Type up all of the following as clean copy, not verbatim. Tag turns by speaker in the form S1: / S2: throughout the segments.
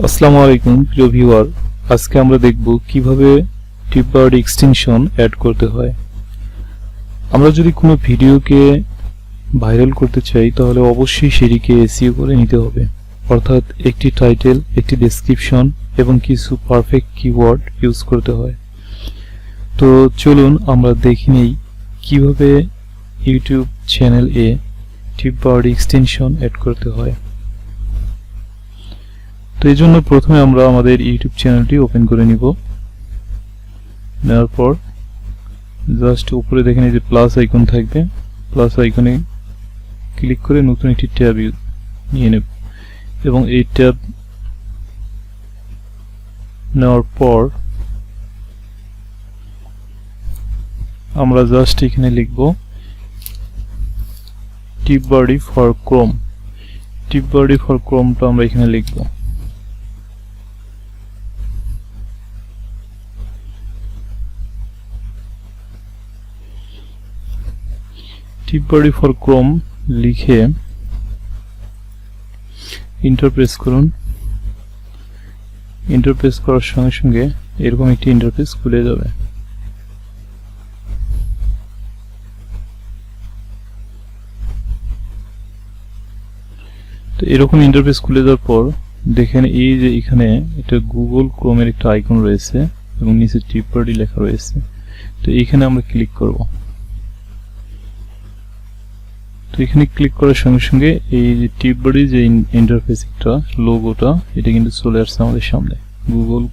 S1: আসসালামু আলাইকুম প্রিয় ভিউয়ার, আজকে আমরা দেখব কিভাবে টিউববাডি এক্সটেনশন অ্যাড করতে হয়। আমরা যদি কোনো ভিডিওকে ভাইরাল করতে চাই তাহলে অবশ্যই সেটিকে এসইও করে নিতে হবে, অর্থাৎ একটি টাইটেল, একটি ডেসক্রিপশন এবং কিছু পারফেক্ট কিওয়ার্ড ইউজ করতে হয়। তো চলুন আমরা দেখে নেই কিভাবে ইউটিউব চ্যানেল এ টিউববাডি এক্সটেনশন অ্যাড করতে হয়। তো এই জন্য প্রথমে আমরা আমাদের ইউটিউব চ্যানেলটি ওপেন করে নিব। নেওয়ার পর জাস্ট উপরে দেখেন এই যে প্লাস আইকন থাকবে, প্লাস আইকনে ক্লিক করে নতুন একটি ট্যাব নিয়ে নেব এবং এই ট্যাব নেওয়ার পর আমরা জাস্ট এখানে লিখব TubeBuddy for Chrome. TubeBuddy for ক্রোমটা আমরা এখানে লিখব। টিউববাডি ফর ক্রোম লিখে এন্টার প্রেস করুন। এন্টার প্রেস করার সঙ্গে সঙ্গে এরকম একটি ইন্টারফেস খুলে যাবে। তো এরকম ইন্টারফেস খুলে যাওয়ার পর দেখেন এই যে এখানে এটা গুগল ক্রোমের একটা আইকন রয়েছে এবং নিচে টিউববাডি লেখা রয়েছে। তো এখানে আমরা ক্লিক করব। তো এখানে ক্লিক করার সঙ্গে সঙ্গে এই যে টিউববাডি যে ইন্টারফেস একটা লোগোটা এটা কিন্তু চলে আসছে আমাদের সামনে। গুগল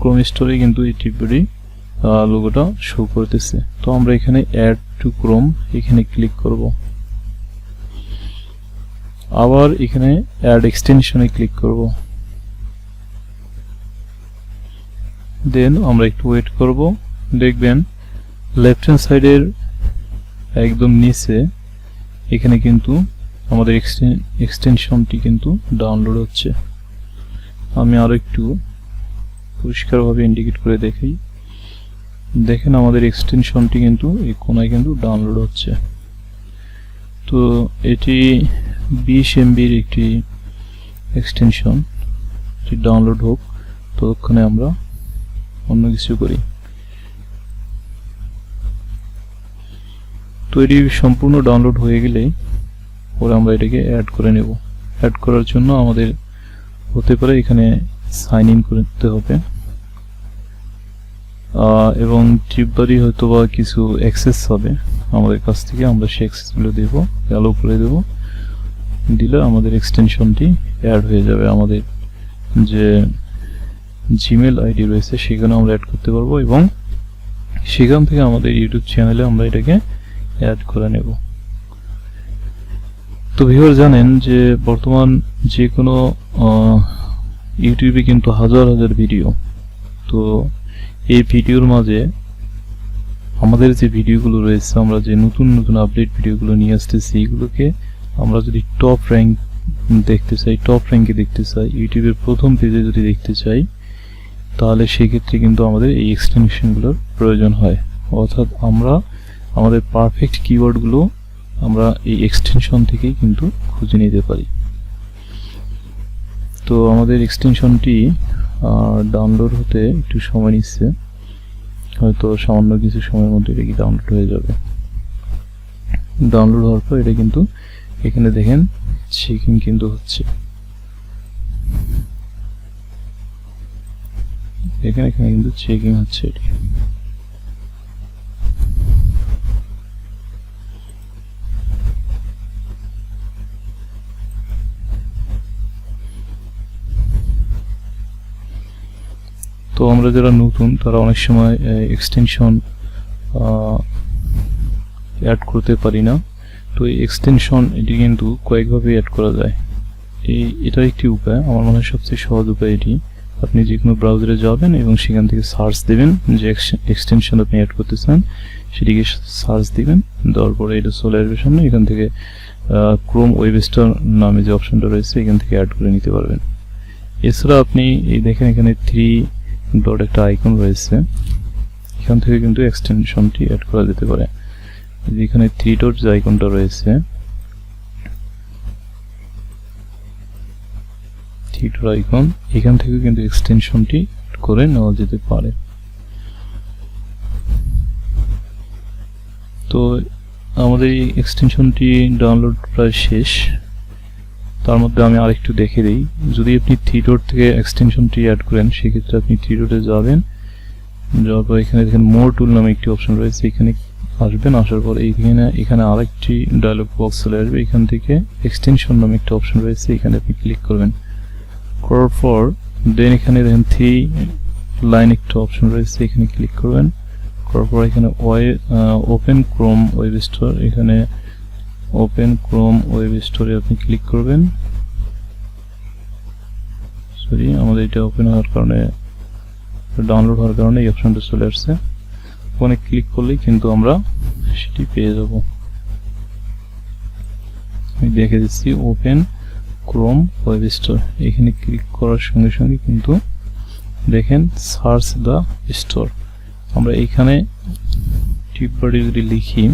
S1: ক্রোম স্টোরে কিন্তু এই টিউববাডি লোগোটা শো করতেছে। তো আমরা এখানে অ্যাড টু ক্রোম এখানে ক্লিক করব। আবার এখানে অ্যাড এক্সটেনশনে ক্লিক করব। দেন আমরা একটু ওয়েট করব। দেখবেন লেফট হ্যান্ড সাইডের একদম নিচে এখানে কিন্তু আমাদের এক্সটেনশনটি কিন্তু ডাউনলোড হচ্ছে। আমি আরো একটু পরিষ্কারভাবে ইন্ডিকেট করে দেখাই। দেখেন আমাদের এক্সটেনশনটি কিন্তু এই কোণায় কিন্তু ডাউনলোড হচ্ছে। তো এটি 20 MBর একটি এক্সটেনশন, এটি ডাউনলোড হোক, ততক্ষণে আমরা অন্য কিছু করি। তো এটি সম্পূর্ণ ডাউনলোড হয়ে গেলে পরে আমরা এটাকে অ্যাড করে নেব। অ্যাড করার জন্য আমাদের হতে পারে এখানে সাইন ইন করতে হবে এবং টিউববাডি হয়তো বা কিছু অ্যাক্সেস হবে আমাদের কাছ থেকে, আমরা সেই অ্যাক্সেসগুলো দেব, অ্যালো করে দেব। দিলে আমাদের এক্সটেনশনটি অ্যাড হয়ে যাবে। আমাদের যে জিমেল আইডি রয়েছে সেখানে আমরা অ্যাড করতে পারবো এবং সেখান থেকে আমাদের ইউটিউব চ্যানেলে আমরা এটাকে অ্যাড করে নেব। তো ভিউয়ার জানেন যে বর্তমান যে কোনো ইউটিউবে কিন্তু হাজার হাজার ভিডিও। তো এই ভিডিওর মাঝে আমাদের যে ভিডিওগুলো রয়েছে, আমরা যে নতুন নতুন আপডেট ভিডিওগুলো নিয়ে আসতেছি, এইগুলোকে আমরা যদি টপ র্যাঙ্ক দেখতে চাই, টপ র্যাঙ্কে দেখতে চাই, ইউটিউবের প্রথম পেজে যদি দেখতে চাই, তাহলে সেক্ষেত্রে কিন্তু আমাদের এই এক্সটেনশনগুলোর প্রয়োজন হয়। অর্থাৎ আমরা আমাদের পারফেক্ট কিওয়ার্ডগুলো আমরা এই এক্সটেনশন থেকেই কিন্তু খুঁজে নিতে পারি। তো আমাদের এক্সটেনশনটি ডাউনলোড হতে একটু সময় নিচ্ছে, হয়তো সামান্য কিছু সময়ের মধ্যে এটা কি ডাউনলোড হয়ে যাবে। ডাউনলোড হওয়ার পর এটা কিন্তু এখানে দেখেন চেকিং কিন্তু হচ্ছে। এখানে কিন্তু চেকিং হচ্ছে এটি। তো আমরা যারা নতুন তারা অনেক সময় এক্সটেনশন অ্যাড করতে পারি না। তো এই এক্সটেনশন এটি কিন্তু কয়েকভাবে অ্যাড করা যায়। এটা একটি উপায়, আমার মনে হয় সবচেয়ে সহজ উপায় এটি। আপনি যে কোনো ব্রাউজারে যাবেন এবং সেখান থেকে সার্চ দেবেন যে এক্সটেনশন আপনি অ্যাড করতে চান, সেটিকে সার্চ দিবেন। দেওয়ার পরে এটা চলে আসবে সামনে। এখান থেকে ক্রোম ওয়েব স্টোর নামে যে অপশনটা রয়েছে এখান থেকে অ্যাড করে নিতে পারবেন। এছাড়া আপনি এই দেখেন এখানে 3 ডট একটা আইকন রয়েছে, এখান থেকে কিন্তু এক্সটেনশনটি অ্যাড করা যেতে পারে। এখানে 3 ডট যে আইকনটা রয়েছে কিটোর আইকন, এখান থেকে কিন্তু এক্সটেনশনটি করে নেওয়া যেতে পারে। তো আমাদের এই এক্সটেনশনটি ডাউনলোড প্রায় শেষ। তার মধ্যে আমি আরেকটু দেখে দিই, যদি আপনি থ্রিডট থেকে এক্সটেনশনটি অ্যাড করেন সেক্ষেত্রে আপনি থ্রিডটে যাবেন, যাওয়ার পর এখানে দেখেন মোর টুল নামে একটি অপশন রয়েছে, এখানে আসবেন। আসার পর এখানে আরেকটি ডায়লগ বক্স চলে আসবে, এখান থেকে এক্সটেনশন নামে একটা অপশন রয়েছে, এখানে আপনি ক্লিক করবেন। করার পর দেন এখানে দেখেন 3 লাইন একটা অপশন রয়েছে, এখানে ক্লিক করবেন। করার পর এখানে ওপেন ক্রোম ওয়েব স্টোর, এখানে ওপেন ক্রোম ওয়েব স্টোরে আপনি ক্লিক করবেন। সরি, আমাদের এটা ওপেন হওয়ার কারণে, ডাউনলোড হওয়ার কারণে এই অপশনটা চলে আসছে। ওখানে ক্লিক করলেই কিন্তু আমরা সেটি পেয়ে যাব। আমি দেখে দিচ্ছি ওপেন ক্রোম ওয়েব স্টোর, এখানে ক্লিক করার সঙ্গে সঙ্গে কিন্তু দেখেন সার্চ দ্য স্টোর। আমরা এইখানে টিউববাডি যদি লিখি,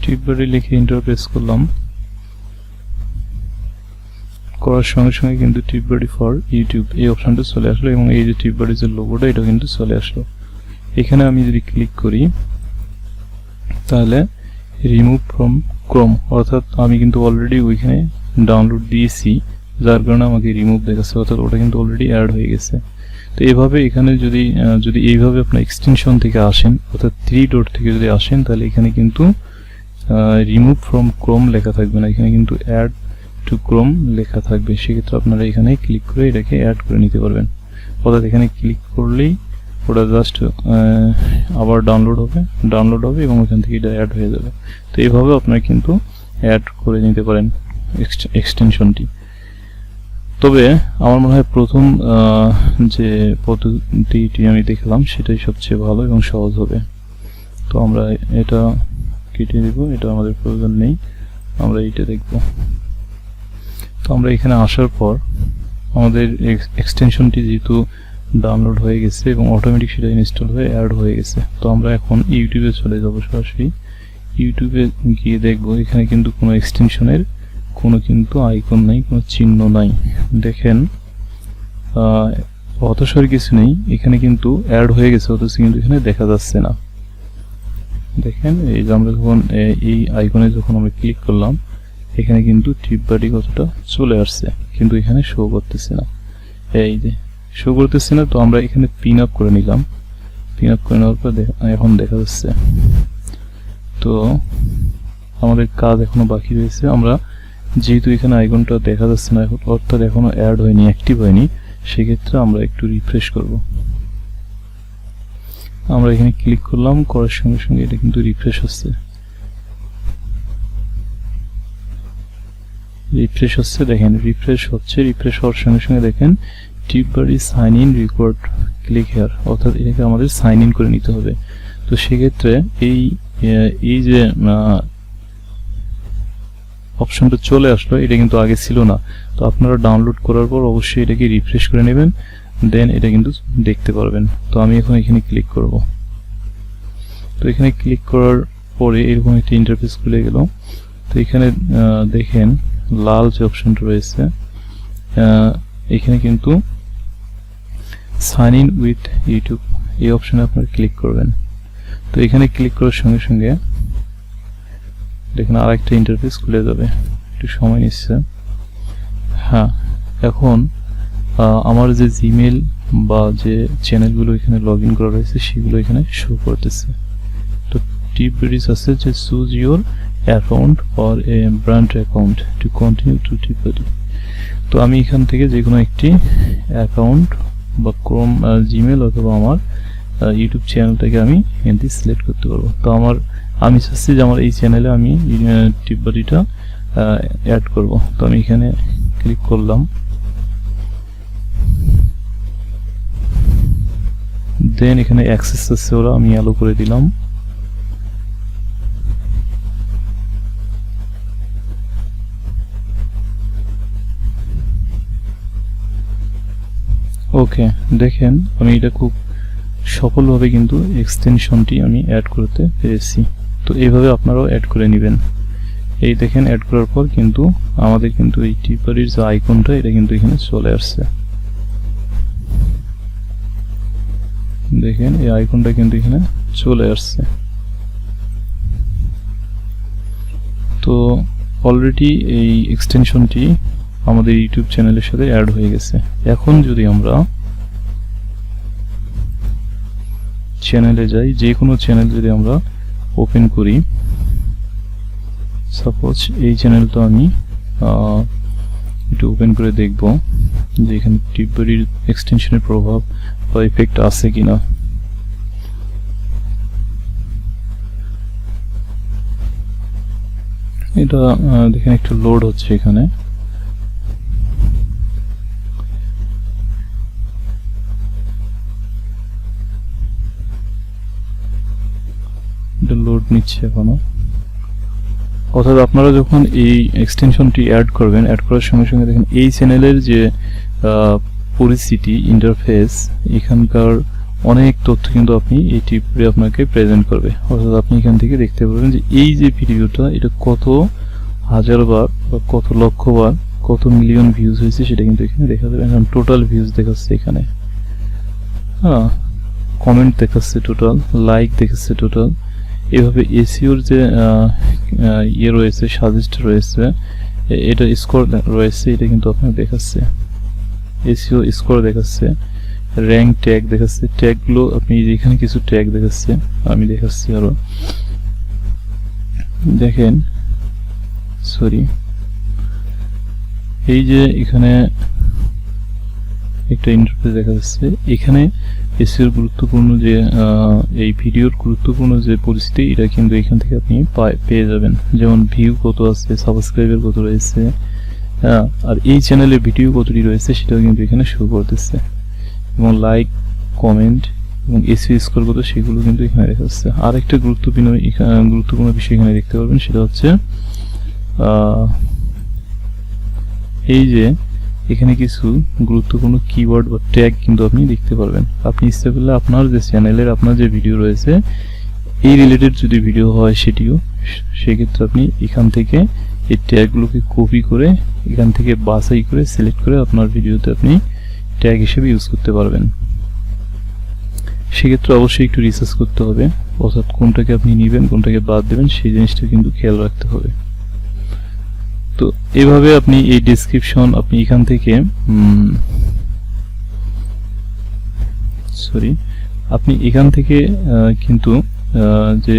S1: টিউববাডি লিখে এন্টার প্রেস করলাম, করার সঙ্গে সঙ্গে কিন্তু টিউববাডি ফর ইউটিউব এই অপশনটা চলে আসলো এবং এই যে টিউববাডি যে লোগোটা এটা কিন্তু চলে আসলো। এখানে আমি যদি ক্লিক করি তাহলে রিমুভ ফ্রম ক্রোম, অর্থাৎ আমি কিন্তু অলরেডি ওইখানে ডাউনলোড দিয়েছি, যার কারণে আমাকে রিমুভ দেখাচ্ছে, অর্থাৎ ওটা কিন্তু অলরেডি অ্যাড হয়ে গেছে। তো এইভাবে এখানে যদি এইভাবে আপনার এক্সটেনশন থেকে আসেন, অর্থাৎ 3 ডট থেকে যদি আসেন, তাহলে এখানে কিন্তু রিমুভ ফ্রম ক্রোম লেখা থাকবে না, এখানে কিন্তু অ্যাড টু ক্রোম লেখা থাকবে। সেক্ষেত্রে আপনারা এখানে ক্লিক করে এটাকে অ্যাড করে নিতে পারবেন, অর্থাৎ এখানে ক্লিক করলেই ওটা জাস্ট আবার ডাউনলোড হবে এবং ওখান থেকে এটা অ্যাড হয়ে যাবে। তো এইভাবে আপনারা কিন্তু অ্যাড করে নিতে পারেন এক্সটেনশনটি। তবে আমার মনে হয় প্রথম যে পদ্ধতিটি আমি দেখলাম সেটাই সবচেয়ে ভালো এবং সহজ হবে। তো আমরা এটা কেটে দেব, এটা আমাদের প্রয়োজন নেই, আমরা এইটা দেখব। তো আমরা এখানে আসার পর আমাদের এক্সটেনশনটি যেহেতু ডাউনলোড হয়ে গেছে এবং অটোমেটিক সেটা ইনস্টল হয়ে অ্যাড হয়ে গেছে, তো আমরা এখন ইউটিউবে চলে যাব। সরাসরি ইউটিউবে গিয়ে দেখব, এখানে কিন্তু কোনো এক্সটেনশনের কোনো কিন্তু আইকন নাই, কোনো চিহ্ন নাই। দেখেন হতাশার কিছু নেই, এখানে কিন্তু অ্যাড হয়ে গেছে, অথচ কিন্তু এখানে দেখা যাচ্ছে না। দেখেন এই যে আমরা যখন এই আইকনে যখন আমরা ক্লিক করলাম, এখানে কিন্তু টিউববাডি কতটা চলে আসছে, কিন্তু এখানে শো করতেছে না, এই যে শো করতেছে না। তো আমরা এখানে পিন আপ করে নিলাম, পিন আপ করে নেওয়ার পর এখন দেখা যাচ্ছে। তো আমাদের কাজ এখনো বাকি রয়েছে। আমরা যেহেতু এখানে আইকনটা দেখা যাচ্ছে না, অর্থাৎ এখনো অ্যাড হয়নি, অ্যাক্টিভ হয়নি, সেক্ষেত্রে আমরা একটু রিফ্রেশ করব। আমরা এখানে ক্লিক করলাম, করার সঙ্গে সঙ্গে এটা কিন্তু রিফ্রেশ হচ্ছে, দেখেন রিফ্রেশ হওয়ার সঙ্গে সঙ্গে দেখেন TubeBuddy sign in required, click here, অর্থাৎ এটাকে আমাদের সাইন ইন করে নিতে হবে। তো সেক্ষেত্রে এই যে অপশনটা চলে আসলো, এটা কিন্তু আগে ছিল না। তো আপনারা ডাউনলোড করার পর অবশ্যই এটাকে রিফ্রেশ করে নেবেন, দেন এটা কিন্তু দেখতে পারবেন। তো আমি এখন এখানে ক্লিক করব। তো এখানে ক্লিক করার পরে এরকম একটা ইন্টারফেস খুলে গেল। তো এখানে দেখেন লাল যে অপশনটা রয়েছে, এখানে কিন্তু সাইন ইন উইথ ইউটিউব এই অপশনে আপনারা ক্লিক করবেন। তো এখানে ক্লিক করার সঙ্গে সঙ্গে দেখেন আরেকটা ইন্টারফেস খুলে যাবে, একটু সময় নিচ্ছে। হ্যাঁ, এখন আমার যে জিমেল বা যে চ্যানেলগুলো এখানে লগ ইন করা রয়েছে সেগুলো এখানে শো করতেছে। তো টিউববাডিস আছে যে choose your account or a brand account to continue to TubeBuddy. তো আমি এখান থেকে যে কোনো একটি অ্যাকাউন্ট বা ক্রোম জিমেল অথবা আমার ইউটিউব চ্যানেলটাকে আমি এখান থেকে সিলেক্ট করতে পারবো। তো আমি চাচ্ছি যে আমার এই চ্যানেলে আমি টিউববাডিটা অ্যাড করব। তো আমি এখানে ক্লিক করলাম, দেন এখানে অ্যাক্সেস আছে ওরা, আমি অ্যালো করে দিলাম। ওকে, দেখেন আমি এটা খুব সফলভাবে কিন্তু এক্সটেনশনটি আমি অ্যাড করতে পেরেছি। তো এইভাবে আপনারাও অ্যাড করে নেবেন। এই দেখেন অ্যাড করার পর কিন্তু আমাদের কিন্তু এই টিউববাডির যে আইকনটা এটা কিন্তু এখানে চলে আসছে। দেখেন এই আইকনটা কিন্তু এখানে চলে আসছে। তো অলরেডি এই এক্সটেনশনটি আমাদের ইউটিউব চ্যানেলের সাথে অ্যাড হয়ে গেছে। এখন যদি আমরা চ্যানেলে যাই, যে কোনো চ্যানেল যদি আমরা ওপেন করি, সাপোজ এই চ্যানেলটা আমি একটু ওপেন করে দেখব যে এখানে টিউববাডির এক্সটেনশনের প্রভাব বা ইফেক্ট আছে কিনা। এটা দেখেন একটু লোড হচ্ছে এখানে। এটা লোড নিচ্ছে এখনো। অর্থাৎ আপনারা যখন এই এক্সটেনশনটি অ্যাড করবেন, অ্যাড করার সঙ্গে সঙ্গে দেখেন এই চ্যানেলের যে পরিস্থিতি, ইন্টারফেস, এখানকার অনেক তথ্য কিন্তু আপনি এই টিউবে আপনাকে প্রেজেন্ট করবে। অর্থাৎ আপনি এখান থেকে দেখতে পারবেন যে এই যে ভিডিওটা এটা কত হাজার বার বা কত লক্ষ বার, কত মিলিয়ন ভিউজ হয়েছে সেটা কিন্তু এখানে দেখা যাবে। এখন টোটাল ভিউজ দেখাচ্ছে এখানে, হ্যাঁ, কমেন্ট দেখাচ্ছে টোটাল, লাইক দেখাচ্ছে টোটাল। এভাবে এসইওর যে ইয়ে রয়েছে, সাজেস্ট রয়েছে, এটা স্কোর রয়েছে, এটা কিন্তু আপনার দেখাচ্ছে। এসইও স্কোর দেখাচ্ছে, র্যাঙ্ক ট্যাগ দেখাচ্ছে। ট্যাগগুলো আপনি এখানে কিছু ট্যাগ দেখাচ্ছে, আমি দেখাচ্ছি আরো। দেখেন, সরি, এই যে এখানে একটা ইন্টারফেস দেখা যাচ্ছে। এখানে এসইওর গুরুত্বপূর্ণ যে এই ভিডিওর গুরুত্বপূর্ণ যে পরিস্থিতি, এটা কিন্তু এখান থেকে আপনি পেয়ে যাবেন। যেমন ভিউ কত আছে, সাবস্ক্রাইবার কত রয়েছে, হ্যাঁ, আর এই চ্যানেলে ভিডিও কতটি রয়েছে সেটাও কিন্তু এখানে শো করতেছে, এবং লাইক, কমেন্ট এবং এসইও স্কোর কত সেগুলো কিন্তু এখানে দেখা যাচ্ছে। আর একটা গুরুত্বপূর্ণ বিষয় এখানে দেখতে পারবেন, সেটা হচ্ছে এই যে এখানে কিছু গুরুত্বপূর্ণ কিওয়ার্ড বা ট্যাগ কিন্তু আপনি দেখতে পারবেন। আপনি ইচ্ছা করলে আপনার যে চ্যানেলের আপনার যে ভিডিও রয়েছে এই রিলেটেড যদি ভিডিও হয় সেটিও, সেক্ষেত্রে আপনি এখান থেকে এই ট্যাগগুলোকে কপি করে এখান থেকে বাছাই করে সিলেক্ট করে আপনার ভিডিওতে আপনি ট্যাগ হিসেবে ইউজ করতে পারবেন। সেক্ষেত্রে অবশ্যই একটু রিসার্চ করতে হবে, অর্থাৎ কোনটাকে আপনি নেবেন, কোনটাকে বাদ দেবেন, সেই জিনিসটা কিন্তু খেয়াল রাখতে হবে। তো এভাবে আপনি এই ডেসক্রিপশন আপনি এখান থেকে আপনি এখান থেকে কিন্তু যে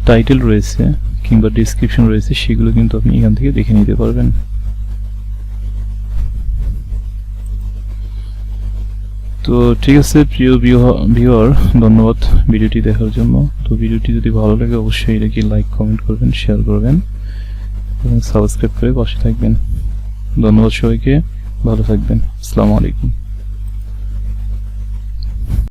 S1: টাইটেল রয়েছে কিংবা ডেসক্রিপশন রয়েছে সেগুলো কিন্তু আপনি এখান থেকে দেখে নিতে পারবেন। তো ঠিক আছে প্রিয় ভিউয়ার, ধন্যবাদ ভিডিওটি দেখার জন্য। তো ভিডিওটি যদি ভালো লাগে অবশ্যই এটাকে লাইক, কমেন্ট করবেন, শেয়ার করবেন এবং সাবস্ক্রাইব করে পাশে থাকবেন। ধন্যবাদ সবাইকে, ভালো থাকবেন। আসসালামু আলাইকুম।